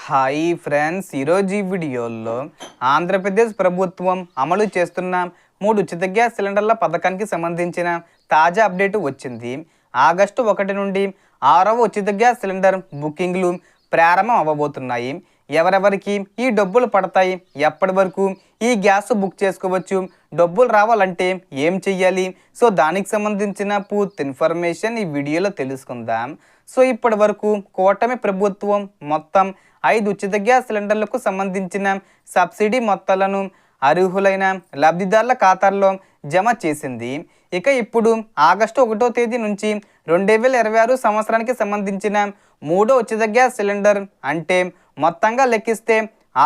Hi friends, ఈరోజు ఈ వీడియోలో ఆంధ్రప్రదేశ్ ప్రభుత్వం అమలు చేస్తున్న 3 ఉచిత గ్యాస్ సిలిండర్ల పథకానికి సంబంధించిన తాజా అప్డేట్ వచ్చింది. ఆగస్టు 1 నుండి 6వ ఉచిత గ్యాస్ సిలిండర్ బుకింగ్లు ప్రారంభం అవ్వబోతున్నాయి. ఎవరెవరికి ఈ డబ్బులు పడతాయి, ఎప్పటి వరకు ఈ గ్యాస్ బుక్ చేసుకోవచ్చు, డబ్బులు రావాలంటే ఏం చెయ్యాలి, సో దానికి సంబంధించిన పూర్తి ఇన్ఫర్మేషన్ ఈ వీడియోలో తెలుసుకుందాం. సో ఇప్పటి వరకు కూటమి ప్రభుత్వం మొత్తం 5 ఉచిత గ్యాస్ సిలిండర్లకు సంబంధించిన సబ్సిడీ మొత్తాలను అర్హులైన లబ్ధిదారుల ఖాతాల్లో జమ చేసింది. ఇక ఇప్పుడు ఆగస్టు 1వ తేదీ నుంచి 2026 సంవత్సరానికి సంబంధించిన 3వ ఉచిత గ్యాస్ సిలిండర్ అంటే మొత్తంగా లెక్కిస్తే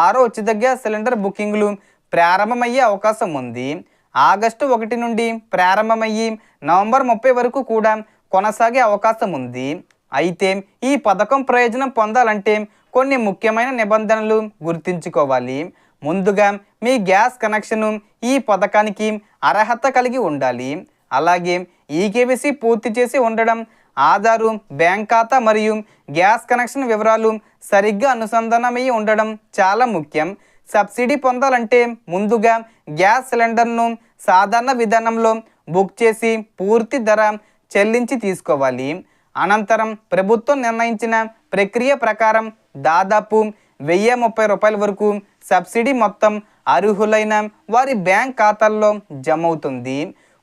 6వ ఉచిత గ్యాస్ సిలిండర్ బుకింగ్లు ప్రారంభమయ్యే అవకాశం ఉంది. ఆగస్టు 1 నుండి ప్రారంభమయ్యి నవంబర్ 30 వరకు కూడా కొనసాగే అవకాశం ఉంది. అయితే ఈ పథకం ప్రయోజనం పొందాలంటే కొన్ని ముఖ్యమైన నిబంధనలు గుర్తుంచుకోవాలి. ముందుగా మీ గ్యాస్ కనెక్షను ఈ పథకానికి అర్హత కలిగి ఉండాలి. అలాగే ఈకేవైసీ పూర్తి చేసి ఉండడం, ఆధారు, బ్యాంక్ ఖాతా మరియు గ్యాస్ కనెక్షన్ వివరాలు సరిగ్గా అనుసంధానమై ఉండడం చాలా ముఖ్యం. సబ్సిడీ పొందాలంటే ముందుగా గ్యాస్ సిలిండర్ను సాధారణ విధానంలో బుక్ చేసి పూర్తి ధర చెల్లించి తీసుకోవాలి. అనంతరం ప్రభుత్వం నిర్ణయించిన ప్రక్రియ ప్రకారం దాదాపు 1030 రూపాయల వరకు సబ్సిడీ మొత్తం అర్హులైన వారి బ్యాంక్ ఖాతాల్లో జమ అవుతుంది.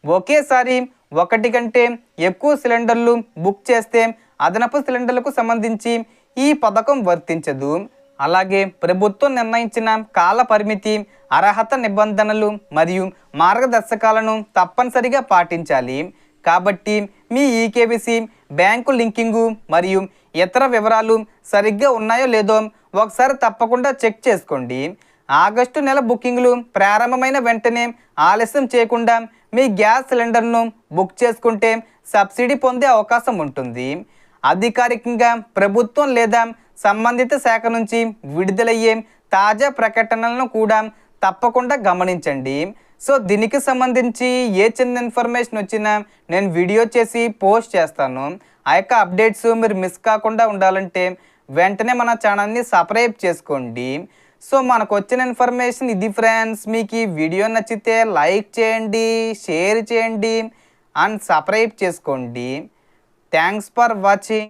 ఒకేసారి 1 కంటే ఎక్కువ సిలిండర్లు బుక్ చేస్తే అదనపు సిలిండర్లకు సంబంధించి ఈ పథకం వర్తించదు. అలాగే ప్రభుత్వం నిర్ణయించిన కాల పరిమితి, అర్హత నిబంధనలు మరియు మార్గదర్శకాలను తప్పనిసరిగా పాటించాలి. కాబట్టి మీ ఈకేవైసీ, బ్యాంకు లింకింగు మరియు ఇతర వివరాలు సరిగ్గా ఉన్నాయో లేదో ఒకసారి తప్పకుండా చెక్ చేసుకోండి. ఆగస్టు నెల బుకింగ్లు ప్రారంభమైన వెంటనే ఆలస్యం చేయకుండా మీ గ్యాస్ సిలిండర్ను బుక్ చేసుకుంటే సబ్సిడీ పొందే అవకాశం ఉంటుంది. అధికారికంగా ప్రభుత్వం లేదా సంబంధిత శాఖ నుంచి విడుదలయ్యే తాజా ప్రకటనలను కూడా తప్పకుండా గమనించండి. సో దీనికి సంబంధించి ఏ చిన్న ఇన్ఫర్మేషన్ వచ్చినా నేను వీడియో చేసి పోస్ట్ చేస్తాను. ఆ యొక్క అప్డేట్స్ మీరు మిస్ కాకుండా ఉండాలంటే వెంటనే మన ఛానల్ని సబ్స్క్రైబ్ చేసుకోండి. సో మనకు వచ్చిన ఇన్ఫర్మేషన్ ఇది ఫ్రెండ్స్. మీకు ఈ వీడియో నచ్చితే లైక్ చేయండి, షేర్ చేయండి అండ్ సబ్స్క్రైబ్ చేసుకోండి. Thanks for watching.